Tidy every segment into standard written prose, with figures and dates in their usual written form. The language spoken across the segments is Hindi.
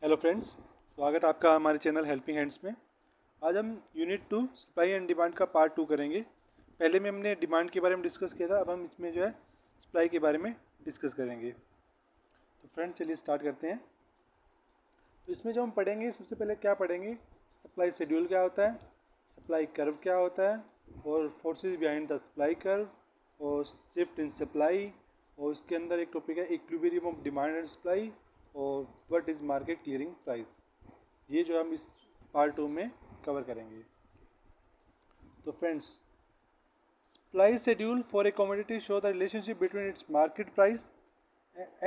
हेलो फ्रेंड्स, स्वागत है आपका हमारे चैनल हेल्पिंग हैंड्स में। आज हम यूनिट 2 सप्लाई एंड डिमांड का पार्ट 2 करेंगे। पहले में हमने डिमांड के बारे में डिस्कस किया था, अब हम इसमें जो है सप्लाई के बारे में डिस्कस करेंगे। तो फ्रेंड्स चलिए स्टार्ट करते हैं। तो इसमें जो हम पढ़ेंगे, सबसे पहले क्या पढ़ेंगे, सप्लाई शेड्यूल क्या होता है, सप्लाई कर्व क्या होता है, और forces behind the supply curve, और शिफ्ट इन सप्लाई, और उसके अंदर एक टॉपिक है equilibrium of demand and supply, और what is market clearing price. ये जो हम इस पार्ट 2 में कवर करेंगे। तो friends, supply schedule for a commodity show the relationship between its market price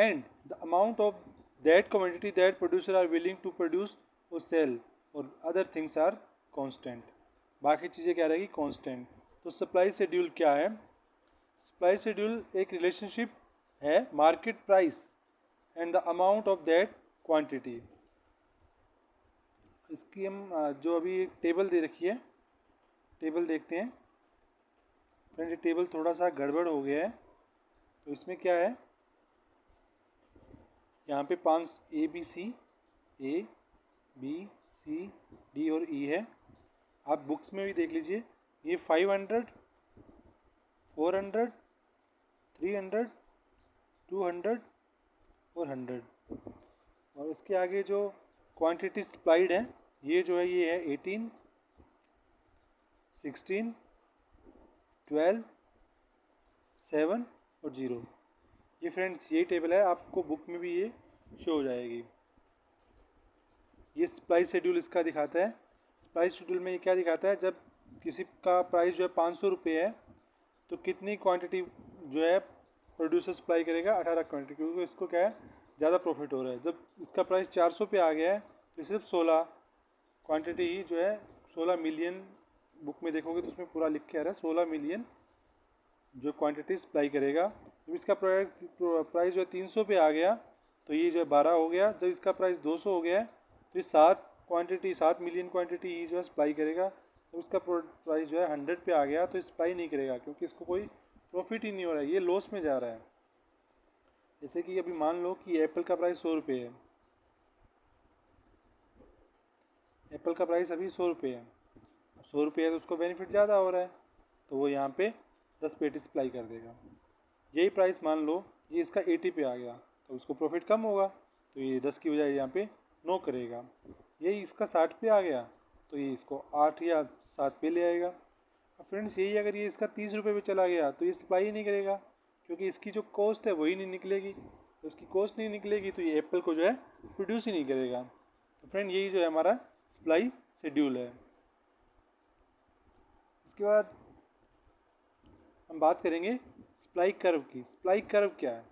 and the amount of that commodity that producer are willing to produce or sell और other things are constant। बाकी चीज़ें क्या रहेगी, constant। तो सप्लाई शेड्यूल क्या है? सप्लाई शेड्यूल एक रिलेशनशिप है market price and the amount of that quantity. इसकी हम जो अभी टेबल दे रखी है, टेबल देखते हैं। फ्रेंड्स, ये टेबल थोड़ा सा गड़बड़ हो गया है। तो इसमें क्या है, यहाँ पे 5 ए बी सी डी और ई है। आप बुक्स में भी देख लीजिए, ये 500, 400, 300, 200 और 100। और इसके आगे जो क्वांटिटी सप्लाइड है, ये जो है ये है 18, 16, 12, 7 और 0। ये फ्रेंड्स यही टेबल है, आपको बुक में भी ये शो हो जाएगी। ये सप्लाई शेड्यूल इसका दिखाता है। सप्लाई शेड्यूल में ये क्या दिखाता है, जब किसी का प्राइस जो है 500 रुपये है, तो कितनी क्वांटिटी जो है प्रोड्यूसर सप्लाई करेगा, 18 क्वांटिटी, क्योंकि इसको क्या है ज़्यादा प्रॉफिट हो रहा है। जब इसका प्राइस 400 पे आ गया है, तो सिर्फ 16 क्वांटिटी ही जो है 16 मिलियन, बुक में देखोगे तो उसमें पूरा लिख के आ रहा है 16 मिलियन जो क्वांटिटी सप्लाई करेगा। जब इसका प्राइस जो है 300 पे आ गया, तो ये जो है 12 हो गया। जब इसका प्राइस 200 हो गया है, तो ये 7 मिलियन क्वांटिटी ही जो है सप्लाई करेगा। जब इसका प्राइस जो है 100 पे आ गया, तो सप्लाई नहीं करेगा, क्योंकि इसको कोई प्रॉफिट ही नहीं हो रहा है, ये लॉस में जा रहा है। जैसे कि अभी मान लो कि एप्पल का प्राइस 100 रुपये है, एप्पल का प्राइस अभी 100 रुपये है। 100 रुपये है तो उसको बेनिफिट ज़्यादा हो रहा है, तो वो यहाँ पे 10 पेटी सप्लाई कर देगा। यही प्राइस मान लो ये इसका 80 पे आ गया, तो उसको प्रॉफिट कम होगा, तो ये 10 की बजाय यहाँ पे 9 करेगा। यही इसका 60 पे आ गया, तो ये इसको 8 या 7 पे ले आएगा। अब फ्रेंड्स, यही अगर ये इसका 30 रुपये पे चला गया, तो ये सप्लाई ही नहीं करेगा, क्योंकि इसकी जो कॉस्ट है वही नहीं निकलेगी। तो उसकी कॉस्ट नहीं निकलेगी, तो ये एप्पल को जो है प्रोड्यूस ही नहीं करेगा। तो फ्रेंड, यही जो है हमारा सप्लाई शेड्यूल है। इसके बाद हम बात करेंगे सप्लाई कर्व की। सप्लाई कर्व क्या है?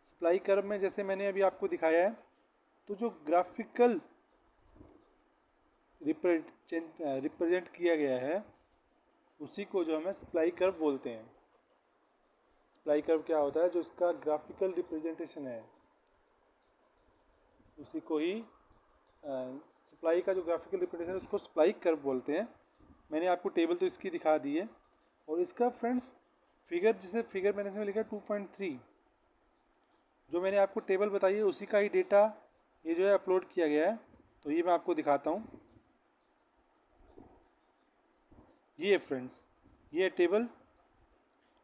सप्लाई कर्व में जैसे मैंने अभी आपको दिखाया है, तो जो ग्राफिकल रिप्रेजेंट किया गया है, उसी को जो हमें सप्लाई कर्व बोलते हैं। सप्लाई कर्व क्या होता है? जो इसका ग्राफिकल रिप्रेजेंटेशन है, उसी को ही सप्लाई का जो ग्राफिकल रिप्रेजेंटेशन है उसको सप्लाई कर्व बोलते हैं। मैंने आपको टेबल तो इसकी दिखा दी है, और इसका फ्रेंड्स फिगर, जिसे फिगर मैंने इसमें लिखा 2.3, जो मैंने आपको टेबल बताई है उसी का ही डेटा ये जो है अपलोड किया गया है। तो ये मैं आपको दिखाता हूँ। ये है फ्रेंड्स, ये है टेबल,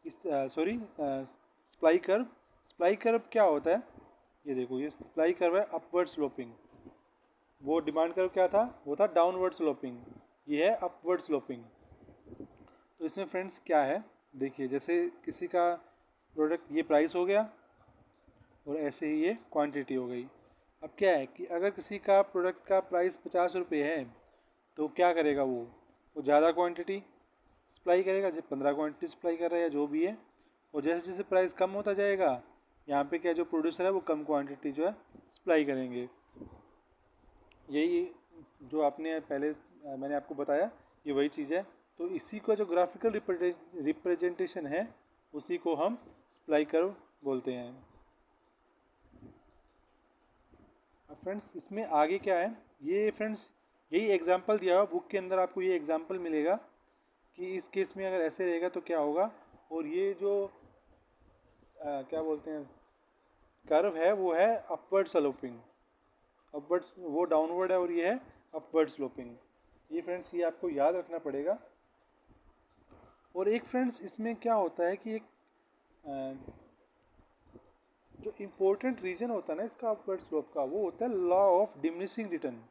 इस सप्लाई कर्व। सप्लाई कर्व क्या होता है? ये देखो, ये सप्लाई कर्व है अपवर्ड स्लोपिंग। वो डिमांड कर्व क्या था? वो था डाउनवर्ड स्लोपिंग। ये है अपवर्ड स्लोपिंग। तो इसमें फ्रेंड्स क्या है, देखिए, जैसे किसी का प्रोडक्ट ये प्राइस हो गया, और ऐसे ही ये क्वांटिटी हो गई। अब क्या है कि अगर किसी का प्रोडक्ट का प्राइस 50 रुपये है, तो क्या करेगा वो ज़्यादा क्वांटिटी सप्लाई करेगा, जब 15 क्वांटिटी सप्लाई कर रहा है या जो भी है। और जैसे जैसे प्राइस कम होता जाएगा, यहाँ पे क्या, जो प्रोड्यूसर है वो कम क्वांटिटी जो है सप्लाई करेंगे। यही जो आपने पहले मैंने आपको बताया, ये वही चीज़ है। तो इसी का जो ग्राफिकल रिप्रेजेंटेशन है, उसी को हम सप्लाई कर्व बोलते हैं। अब फ्रेंड्स, इसमें आगे क्या है, ये फ्रेंड्स यही एग्जांपल दिया हुआ बुक के अंदर, आपको ये एग्जांपल मिलेगा कि इस केस में अगर ऐसे रहेगा तो क्या होगा। और ये जो क्या बोलते हैं कर्व है, वो है अपवर्ड स्लोपिंग। अपवर्ड वो डाउनवर्ड है और ये है अपवर्ड स्लोपिंग। ये फ्रेंड्स ये आपको याद रखना पड़ेगा। और एक फ्रेंड्स इसमें क्या होता है कि एक जो इम्पोर्टेंट रीजन होता है ना इसका अपवर्ड स्लोप का, वो होता है law of diminishing return.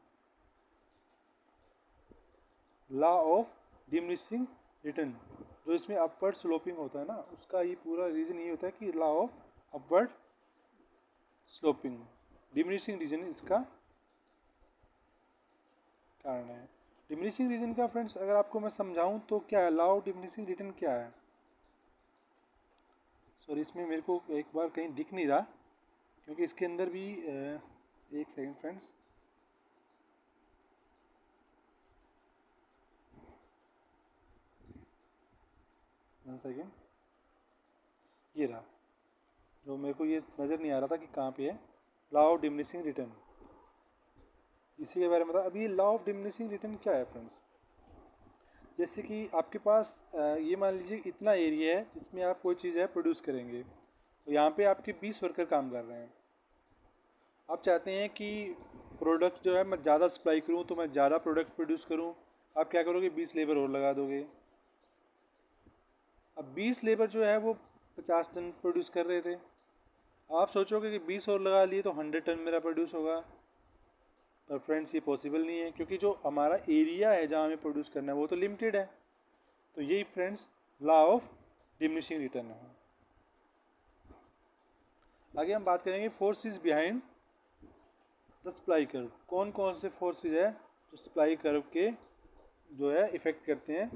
Law of diminishing return जो इसमें अपवर्ड स्लोपिंग होता है ना, उसका ये पूरा रीजन ये होता है कि law of upward sloping diminishing reason इसका कारण है। डिमिनिशिंग रीजन का फ्रेंड्स अगर आपको मैं समझाऊं तो क्या है, लॉ ऑफ डिमिनिशिंग रिटर्न क्या है। सॉरी इसमें मेरे को एक बार कहीं दिख नहीं रहा, क्योंकि इसके अंदर भी एक सेकंड फ्रेंड्स, वन सेकंड, ये रहा, जो मेरे को ये नज़र नहीं आ रहा था कि कहाँ पे है लॉ ऑफ डिमिनिशिंग रिटर्न, इसी के बारे में था। अभी लॉ ऑफ डिमिनिशिंग रिटर्न क्या है फ्रेंड्स, जैसे कि आपके पास ये मान लीजिए इतना एरिया है जिसमें आप कोई चीज़ है प्रोड्यूस करेंगे, तो यहाँ पे आपके 20 वर्कर काम कर रहे हैं। आप चाहते हैं कि प्रोडक्ट जो है मैं ज़्यादा सप्लाई करूँ, तो मैं ज़्यादा प्रोडक्ट प्रोड्यूस करूँ। आप क्या करोगे, 20 लेबर और लगा दोगे। अब 20 लेबर जो है वो 50 टन प्रोड्यूस कर रहे थे, आप सोचोगे कि 20 और लगा लिए तो 100 टन मेरा प्रोड्यूस होगा। पर फ्रेंड्स ये पॉसिबल नहीं है, क्योंकि जो हमारा एरिया है जहाँ हमें प्रोड्यूस करना है वो तो लिमिटेड है। तो यही friends law of diminishing return है। आगे हम बात करेंगे forces behind the supply curve. कौन कौन से फोर्सेस है जो सप्लाई कर्व के जो है इफेक्ट करते हैं।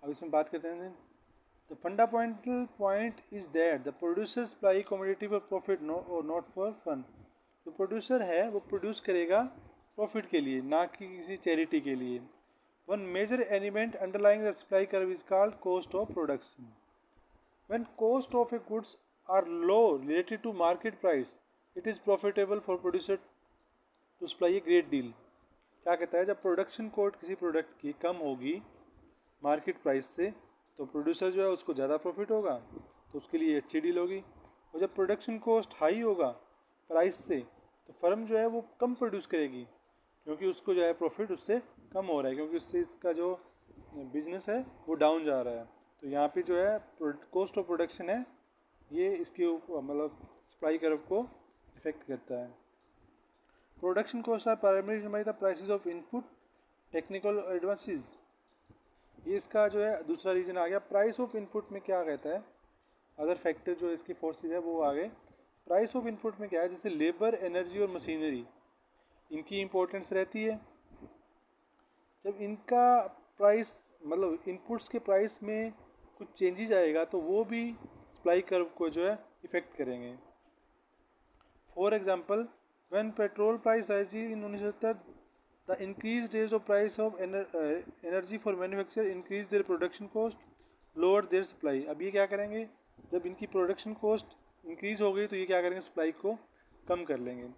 अब इसमें बात करते हैं, the fundamental point is that the producer supply commodity for profit और नॉट फॉर फन। जो प्रोड्यूसर है वो प्रोड्यूस करेगा प्रॉफिट के लिए, ना कि किसी चैरिटी के लिए। One major element underlying the supply curve is called cost of production. When cost of a goods are low related to market price, it is profitable for producer to supply a great deal। क्या कहता है, जब प्रोडक्शन कॉस्ट किसी प्रोडक्ट की कम होगी मार्केट प्राइस से, तो प्रोड्यूसर जो है उसको ज़्यादा प्रॉफिट होगा, तो उसके लिए अच्छी डील होगी। और जब प्रोडक्शन कॉस्ट हाई होगा प्राइस से, तो फर्म जो है वो कम प्रोड्यूस करेगी, क्योंकि उसको जो है प्रॉफिट उससे कम हो रहा है, क्योंकि उससे इसका जो बिजनेस है वो डाउन जा रहा है। तो यहाँ पे जो है कॉस्ट ऑफ प्रोडक्शन है, ये इसके मतलब सप्लाई कर्व को इफेक्ट करता है। Production cost are primary determine by the prices of input technical advances. ये इसका जो है दूसरा रीजन आ गया। प्राइस ऑफ इनपुट में क्या कहता है, अदर फैक्टर जो इसके फोर्सेस है वो आ गए। प्राइस ऑफ इनपुट में क्या है, जैसे लेबर, एनर्जी और मशीनरी, इनकी इम्पोर्टेंस रहती है। जब इनका प्राइस मतलब इनपुट्स के प्राइस में कुछ चेंजेस आएगा तो वो भी सप्लाई कर्व को जो है इफेक्ट करेंगे। For example, when petrol price rise in 1970, the increase rate of price of energy for manufacture increase their production cost, lower their supply. अब ये क्या करेंगे, जब इनकी प्रोडक्शन कॉस्ट इंक्रीज हो गई तो ये क्या करेंगे, सप्लाई को कम कर लेंगे।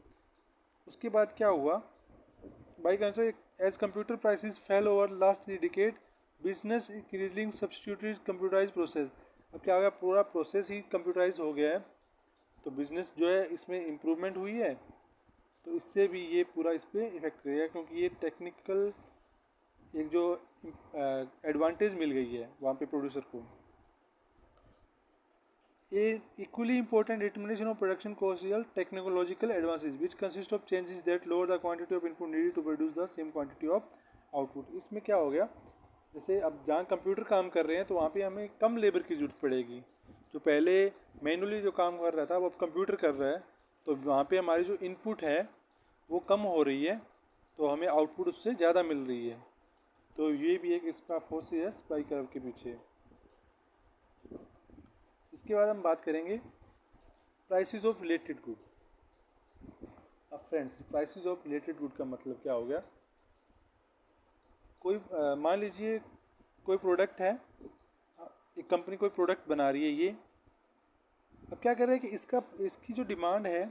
उसके बाद क्या हुआ, by concern as computer prices fell over last 3 decade, business increasing substituted computerise process. अब क्या हो गया, पूरा प्रोसेस ही कंप्यूटराइज हो गया है, तो बिजनेस जो है इसमें इम्प्रूवमेंट हुई है, तो इससे भी ये पूरा इस पर इफेक्ट करेगा, क्योंकि ये टेक्निकल एक जो एडवांटेज मिल गई है वहाँ पे प्रोड्यूसर को। A equally important determination of production cost is technological advances, which consist of changes that lower the quantity of input needed to produce the same quantity of output। इसमें क्या हो गया, जैसे अब जहाँ कंप्यूटर काम कर रहे हैं तो वहाँ पे हमें कम लेबर की जरूरत पड़ेगी। जो पहले मैनुअली जो काम कर रहा था वो अब कंप्यूटर कर रहा है, तो वहाँ पे हमारी जो इनपुट है वो कम हो रही है, तो हमें आउटपुट उससे ज़्यादा मिल रही है। तो ये भी एक इसका फोर्स है सप्लाई कर्व के पीछे। इसके बाद हम बात करेंगे प्राइसेस ऑफ रिलेटेड गुड। अब friends, prices of related good का मतलब क्या हो गया, कोई मान लीजिए कोई प्रोडक्ट है, एक कंपनी कोई प्रोडक्ट बना रही है ये, अब क्या कर रहा है कि इसकी जो डिमांड है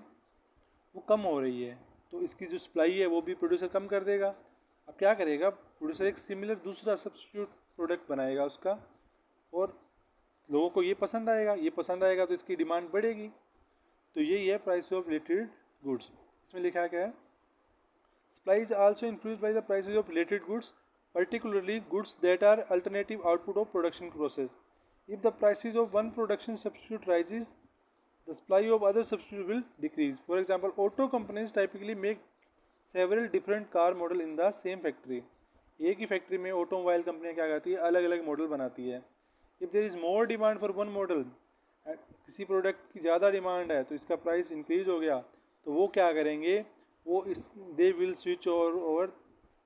वो कम हो रही है, तो इसकी जो सप्लाई है वो भी प्रोड्यूसर कम कर देगा। अब क्या करेगा, प्रोड्यूसर एक सिमिलर दूसरा सब्स्टिट्यूट प्रोडक्ट बनाएगा उसका, और लोगों को ये पसंद आएगा तो इसकी डिमांड बढ़ेगी। तो यही है प्राइस ऑफ रिलेटेड गुड्स। इसमें लिखा क्या है, supply is also influenced by the prices of related goods, particularly goods that are alternative output of production process. If the prices of one production substitute rises, the supply of other substitute will decrease. For example, auto companies typically make several different car model in the same factory. एक ही फैक्ट्री में ऑटोमोबाइल कंपनियां क्या करती है, अलग अलग मॉडल बनाती है. If there is more demand for one model, किसी प्रोडक्ट की ज़्यादा डिमांड है तो इसका प्राइस इंक्रीज हो गया, तो वो क्या करेंगे, वो इस they will switch over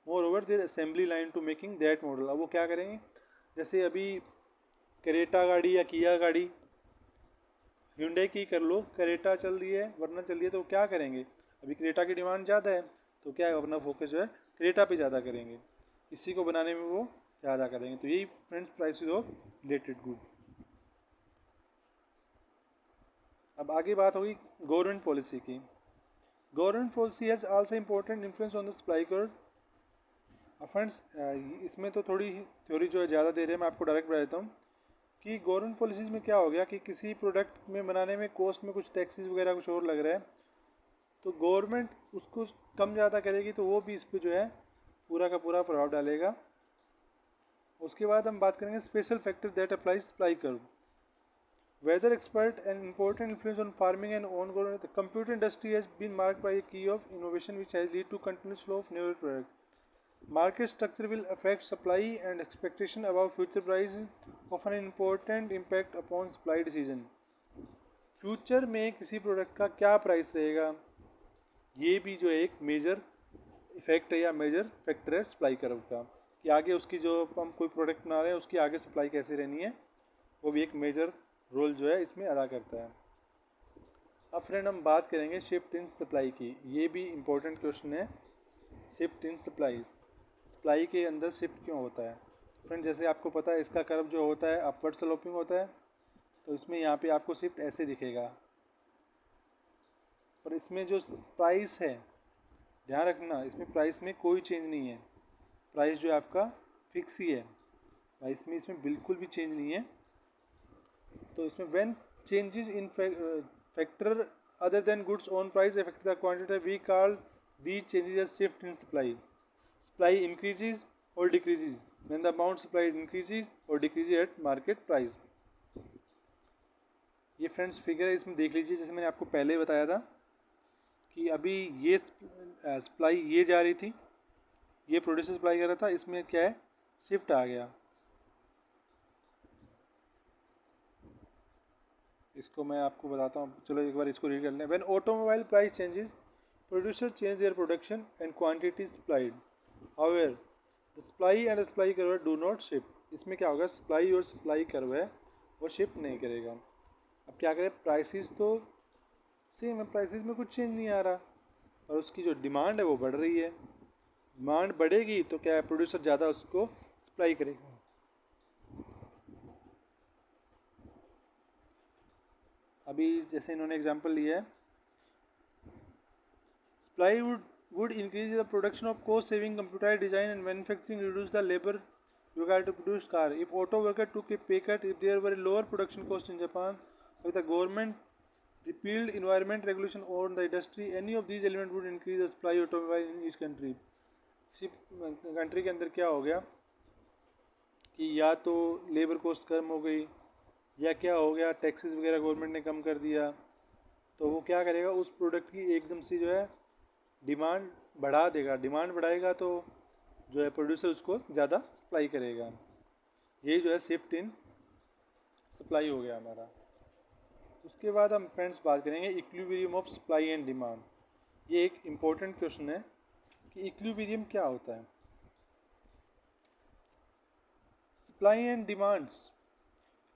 more over their assembly line to making that model. अब वो क्या करेंगे, जैसे अभी करेटा गाड़ी या किया गाड़ी, hyundai की कर लो, करेटा चल रही है वरना चल रही है, तो क्या करेंगे, अभी क्रेटा की डिमांड ज़्यादा है तो क्या है, अपना फोकस जो है क्रेटा पे ज़्यादा करेंगे, इसी को बनाने में वो ज़्यादा करेंगे. तो यही friends prices of related good. अब आगे बात होगी गवर्नमेंट पॉलिसी की. Government policy has also important influence on the supply curve. Friends इसमें तो थोड़ी थ्योरी जो है ज़्यादा दे रहे हैं, मैं आपको डायरेक्ट बता देता हूँ कि गवर्नमेंट पॉलिसीज़ में क्या हो गया कि किसी प्रोडक्ट में बनाने में कॉस्ट में कुछ टैक्सेस वगैरह कुछ और लग रहा है, तो गवर्नमेंट उसको कम ज़्यादा करेगी तो वो भी इस पर जो है पूरा का पूरा प्रभाव डालेगा. उसके बाद हम बात करेंगे special factor that apply supply curve. Weather expert and important influence on farming and on government. The computer industry has been marked by a key of innovation which has lead to continuous flow of new product. Market structure will affect supply and expectation about future price of an important impact upon supply decision. Future में किसी प्रोडक्ट का क्या प्राइस रहेगा, ये भी जो एक मेजर इफेक्ट है या मेजर फैक्टर है सप्लाई कर्व का, कि आगे उसकी जो हम कोई प्रोडक्ट बना रहे हैं उसकी आगे सप्लाई कैसे रहनी है, वो भी एक मेजर रोल जो है इसमें अदा करता है. अब फ्रेंड हम बात करेंगे शिफ्ट इन सप्लाई की. ये भी इम्पोर्टेंट क्वेश्चन है, शिफ्ट इन सप्लाई. सप्लाई के अंदर शिफ्ट क्यों होता है फ्रेंड, जैसे आपको पता है इसका कर्व जो होता है अपवर्ड स्लोपिंग होता है, तो इसमें यहाँ पे आपको शिफ्ट ऐसे दिखेगा, पर इसमें जो प्राइस है, ध्यान रखना इसमें प्राइस में कोई चेंज नहीं है, प्राइस जो है आपका फिक्स ही है, प्राइस में इसमें बिल्कुल भी चेंज नहीं है. तो इसमें when changes in factor other than goods on price affect the quantity, we call these changes as shift in supply. Supply increases or decreases when the amount supplied increases or decreases at market price. ये फ्रेंड्स फिगर है, इसमें देख लीजिए, जैसे मैंने आपको पहले बताया था कि अभी ये सप्लाई ये जा रही थी, ये प्रोड्यूसर सप्लाई कर रहा था, इसमें क्या है शिफ्ट आ गया. इसको मैं आपको बताता हूँ, चलो एक बार इसको रीड कर लें. When automobile price changes, producer change their production and quantity supplied. However, the supply and the supply curve do not shift. इसमें क्या होगा, सप्लाई और सप्लाई कर्व है वो शिफ्ट नहीं करेगा. अब क्या करें, प्राइसेस तो सेम है, प्राइसेस में कुछ चेंज नहीं आ रहा, और उसकी जो डिमांड है वो बढ़ रही है. डिमांड बढ़ेगी तो क्या है, प्रोड्यूसर ज़्यादा उसको सप्लाई करेगा. अभी जैसे इन्होंने एग्जांपल लिया है, supply would increase the production of cost-saving computerized design and manufacturing, reduce the labor required to produce car. If auto worker took a pay cut, if there were a lower production cost in Japan, if the government repealed environment regulation on the industry, any of these elements would increase the supply of automobile in each country. किसी कंट्री के अंदर क्या हो गया कि या तो लेबर कॉस्ट कम हो गई, या क्या हो गया टैक्सेस वगैरह गवर्नमेंट ने कम कर दिया, तो वो क्या करेगा, उस प्रोडक्ट की एकदम से जो है डिमांड बढ़ा देगा. डिमांड बढ़ाएगा तो जो है प्रोड्यूसर उसको ज़्यादा सप्लाई करेगा. ये जो है शिफ्ट इन सप्लाई हो गया हमारा. उसके बाद हम फ्रेंड्स बात करेंगे equilibrium of supply and demand. ये एक इम्पोर्टेंट क्वेश्चन है कि इक्विलिब्रियम क्या होता है. Supply and demands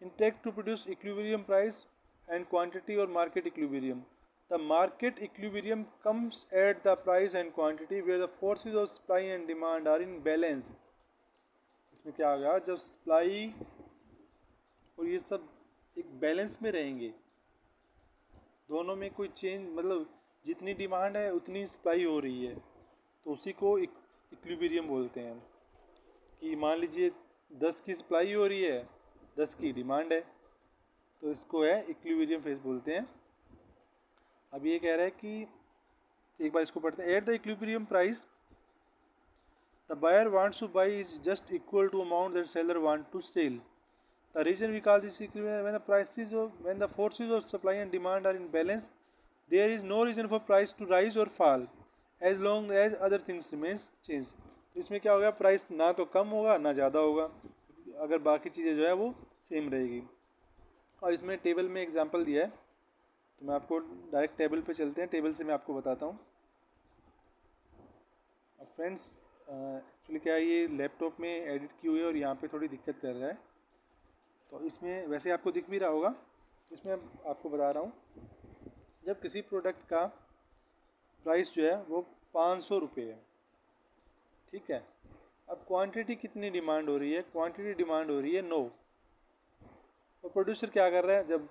intact to produce equilibrium price and quantity or market equilibrium. The market equilibrium comes at the price and quantity where the forces of supply and demand are in balance. इसमें क्या होगा, जब सप्लाई और ये सब एक बैलेंस में रहेंगे, दोनों में कोई चेंज, मतलब जितनी डिमांड है उतनी सप्लाई हो रही है, तो उसी को इक्विलिब्रियम बोलते हैं. कि मान लीजिए 10 की सप्लाई हो रही है, 10 की डिमांड है, तो इसको है इक्विलिब्रियम फेज बोलते हैं. अब ये कह रहा है कि एक बार इसको पढ़ते हैं। At the equilibrium price the buyer wants to buy is just equal to amount that seller want to sell. The reason we call this equilibrium when the prices of when the forces of supply and demand are in balance there is no reason for price to rise और fall as long as other things remains change. तो इसमें क्या होगा, प्राइस ना तो कम होगा ना ज़्यादा होगा अगर बाकी चीज़ें जो है वो सेम रहेगी। और इसमें टेबल में एग्जांपल दिया है, तो मैं आपको डायरेक्ट टेबल पे चलते हैं, टेबल से मैं आपको बताता हूँ। अब फ्रेंड्स एक्चुअली क्या है, ये लैपटॉप में एडिट की हुई है और यहाँ पे थोड़ी दिक्कत कर रहा है, तो इसमें वैसे आपको दिख भी रहा होगा, तो इसमें आपको बता रहा हूँ। जब किसी प्रोडक्ट का प्राइस जो है वो 500 रुपये है, ठीक है। अब क्वांटिटी कितनी डिमांड हो रही है, क्वांटिटी डिमांड हो रही है 9। और प्रोड्यूसर क्या कर रहा है, जब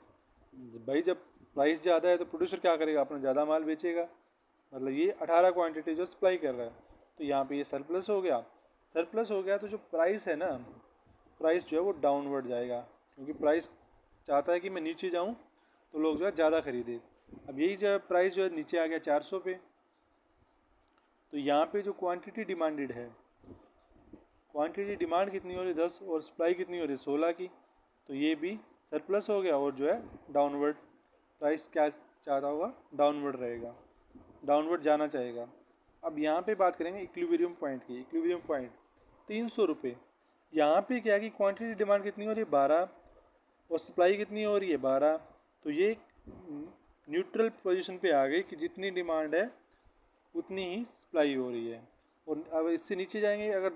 प्राइस ज़्यादा है तो प्रोड्यूसर क्या करेगा, अपना ज़्यादा माल बेचेगा। मतलब ये 18 क्वांटिटी जो सप्लाई कर रहा है, तो यहाँ पे ये सरप्लस हो गया। सरप्लस हो गया तो जो प्राइस है ना, प्राइस जो है वो डाउनवर्ड जाएगा, क्योंकि प्राइस चाहता है कि मैं नीचे जाऊँ तो लोग जो है ज़्यादा खरीदे। अब यही जो प्राइस जो है नीचे आ गया 400 पे, तो यहाँ पे जो क्वांटिटी डिमांडेड है, क्वांटिटी डिमांड कितनी हो रही है 10 और सप्लाई कितनी हो रही है 16 की, तो ये भी सरप्लस हो गया और जो है डाउनवर्ड प्राइस क्या चाहता होगा, डाउनवर्ड रहेगा, डाउनवर्ड जाना चाहेगा। अब यहाँ पे बात करेंगे इक्विलिब्रियम पॉइंट की। इक्विलिब्रियम पॉइंट 300 रुपये। यहाँ पे क्या है कि क्वांटिटी डिमांड कितनी हो रही है 12 और सप्लाई कितनी हो रही है 12, तो ये न्यूट्रल पोजीशन पे आ गई कि जितनी डिमांड है उतनी ही सप्लाई हो रही है। और अब इससे नीचे जाएंगे, अगर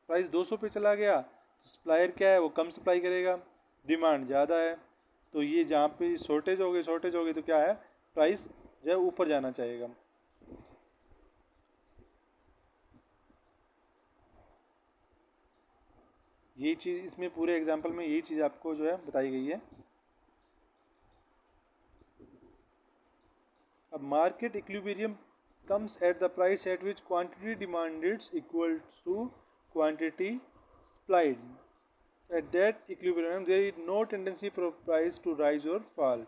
प्राइस 200 पे चला गया तो सप्लायर क्या है, वो कम सप्लाई करेगा, डिमांड ज़्यादा है, तो ये जहाँ पे शॉर्टेज हो गई तो क्या है, प्राइस जो है ऊपर जाना चाहेगा। यही चीज़ इसमें पूरे एग्जांपल में यही चीज़ आपको जो है बताई गई है। अब market equilibrium comes at the price at which quantity demanded is equal to quantity supplied. At that equilibrium, there is no tendency for price to rise or fall.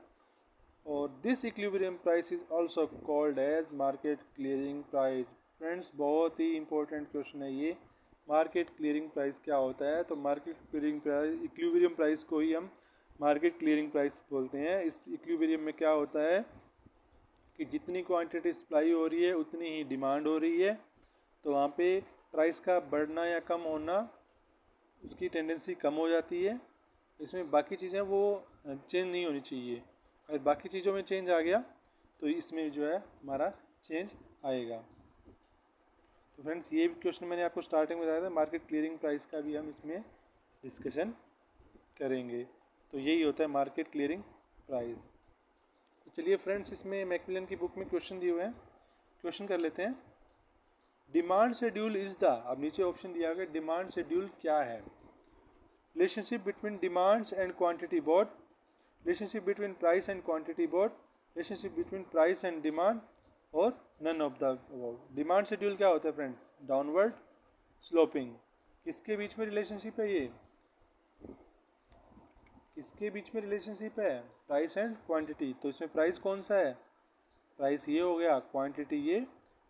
और this equilibrium price is also called as market clearing price. Friends बहुत ही इंपॉर्टेंट क्वेश्चन है ये, मार्केट क्लियरिंग प्राइस क्या होता है। तो market clearing price, equilibrium price को ही हम मार्केट क्लियरिंग प्राइस बोलते हैं। इस इक्विलिब्रियम में क्या होता है कि जितनी क्वांटिटी सप्लाई हो रही है उतनी ही डिमांड हो रही है, तो वहाँ पे प्राइस का बढ़ना या कम होना, उसकी टेंडेंसी कम हो जाती है। इसमें बाकी चीज़ें वो चेंज नहीं होनी चाहिए, अगर बाकी चीज़ों में चेंज आ गया तो इसमें जो है हमारा चेंज आएगा। तो फ्रेंड्स ये क्वेश्चन मैंने आपको स्टार्टिंग में बताया था, मार्केट क्लियरिंग प्राइस का भी हम इसमें डिस्कशन करेंगे। तो यही होता है मार्केट क्लियरिंग प्राइस। तो चलिए फ्रेंड्स, इसमें मैकमिलन की बुक में क्वेश्चन दिए हुए हैं, क्वेश्चन कर लेते हैं। डिमांड शेड्यूल इज द, अब नीचे ऑप्शन दिया गया, डिमांड शेड्यूल क्या है। Relationship between demands and quantity both, relationship between price and quantity both, relationship between price and demand, और none of the above. Demand schedule क्या होता है फ्रेंड्स, डाउनवर्ड स्लोपिंग। किसके बीच में रिलेशनशिप है, ये किसके बीच में रिलेशनशिप है, प्राइस एंड क्वांटिटी। तो इसमें प्राइस कौन सा है, प्राइस ये हो गया, क्वांटिटी ये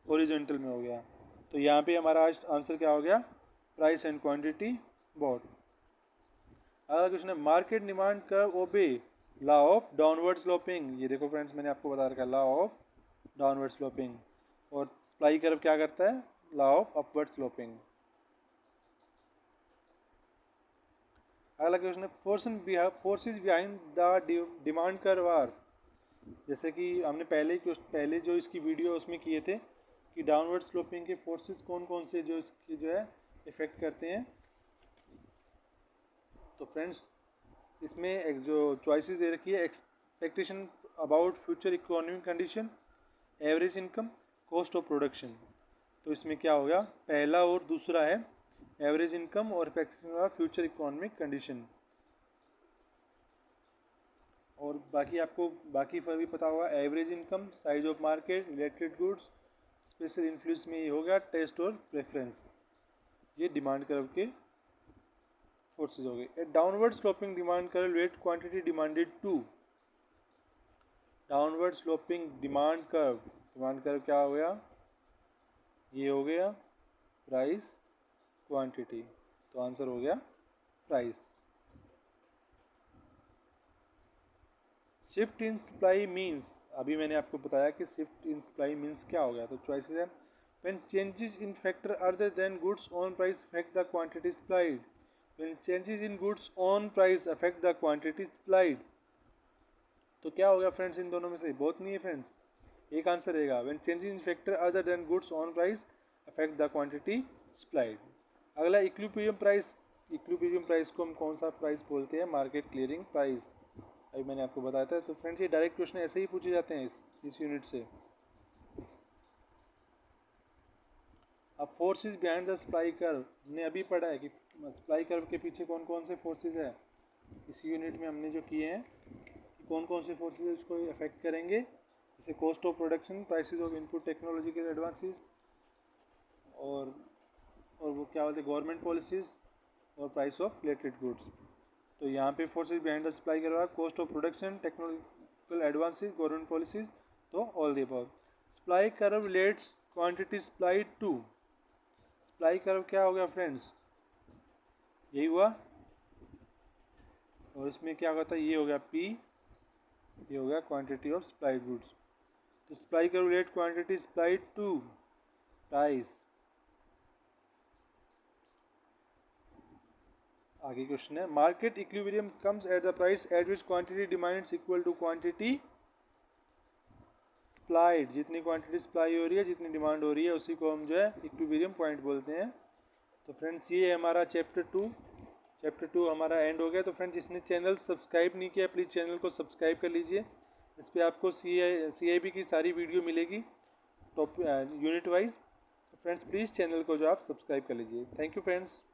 हॉरिजॉन्टल में हो गया। तो यहाँ पे हमारा आज आंसर क्या हो गया, प्राइस एंड क्वांटिटी बोथ। अगला क्वेश्चन है, market demand curve obey law of downward sloping. ये देखो फ्रेंड्स, मैंने आपको बता रखा है लॉ ऑफ डाउनवर्ड स्लोपिंग, और सप्लाई कर्व क्या करता है, लॉ ऑफ अपवर्ड स्लोपिंग। अगला क्वेश्चन है, forces behind the demand curve are. जैसे कि हमने पहले जो इसकी वीडियो उसमें किए थे कि डाउनवर्ड स्लोपिंग के फोर्सेस कौन कौन से जो इसकी जो है इफेक्ट करते हैं। तो फ्रेंड्स इसमें एक जो चॉइसेस दे रखी है, expectation about future economic condition, average income, cost of production. तो इसमें क्या हो गया, पहला और दूसरा है एवरेज इनकम और expectation of future economic condition. और बाकी आपको बाकी भी पता होगा, average income, size of market, related goods, special influence में ये हो गया टेस्ट और प्रेफरेंस। ये डिमांड कर्व के फोर्सेज हो गए। A downward sloping demand curve wait quantity demanded to, downward sloping demand curve demand curve क्या हो गया, ये हो गया प्राइस क्वांटिटी, तो आंसर हो गया price. Shift in supply means, अभी मैंने आपको बताया कि शिफ्ट इन सप्लाई मीन्स क्या हो गया। तो चॉइसेस है, when changes in factor other than goods on price affect the quantity supplied, when changes in goods on price affect the quantity supplied, तो क्या हो गया फ्रेंड्स, इन दोनों में से बहुत नहीं है फ्रेंड्स, एक आंसर रहेगा when changes in factor other than goods on price affect the quantity supplied। अगला इक्विलिब्रियम प्राइस, इक्विलिब्रियम प्राइस को हम कौन सा प्राइस बोलते हैं, मार्केट क्लियरिंग प्राइस, अभी मैंने आपको बताया था। तो फ्रेंड्स ये डायरेक्ट क्वेश्चन ऐसे ही पूछे जाते हैं इस यूनिट से। अब forces behind the supply curve, हमने अभी पढ़ा है कि सप्लाई कर्व के पीछे कौन कौन से फोर्सेस है, इस यूनिट में हमने जो किए हैं कि कौन कौन से फोर्सेस उसको अफेक्ट करेंगे, जैसे cost of production, prices of input technological advances, और वो क्या बोलते हैं, गवर्नमेंट पॉलिसीज, और प्राइस ऑफ रिलेटेड गुड्स। तो यहाँ पे forces behind the supply curve, cost of production, technological advances, government policies, तो all the above. Supply curve relates quantity supplied to, supply curve क्या हो गया फ्रेंड्स, यही हुआ, और इसमें क्या होगा था, ये हो गया P, ये हो गया क्वांटिटी ऑफ सप्लाइड गुड्स। तो supply curve relate quantity supplied to price. आगे क्वेश्चन है, market equilibrium comes at the price at which quantity demands equal to quantity supplied, जितनी क्वांटिटी सप्लाई हो रही है, जितनी डिमांड हो रही है, उसी को हम जो है इक्विलिब्रियम पॉइंट बोलते हैं। तो फ्रेंड्स ये हमारा चैप्टर टू हमारा एंड हो गया। तो फ्रेंड्स जिसने चैनल सब्सक्राइब नहीं किया, प्लीज़ चैनल को सब्सक्राइब कर लीजिए, इस पर आपको CIB की सारी वीडियो मिलेगी टॉप यूनिट वाइज। तो फ्रेंड्स प्लीज़ चैनल को जो आप सब्सक्राइब कर लीजिए। Thank you friends.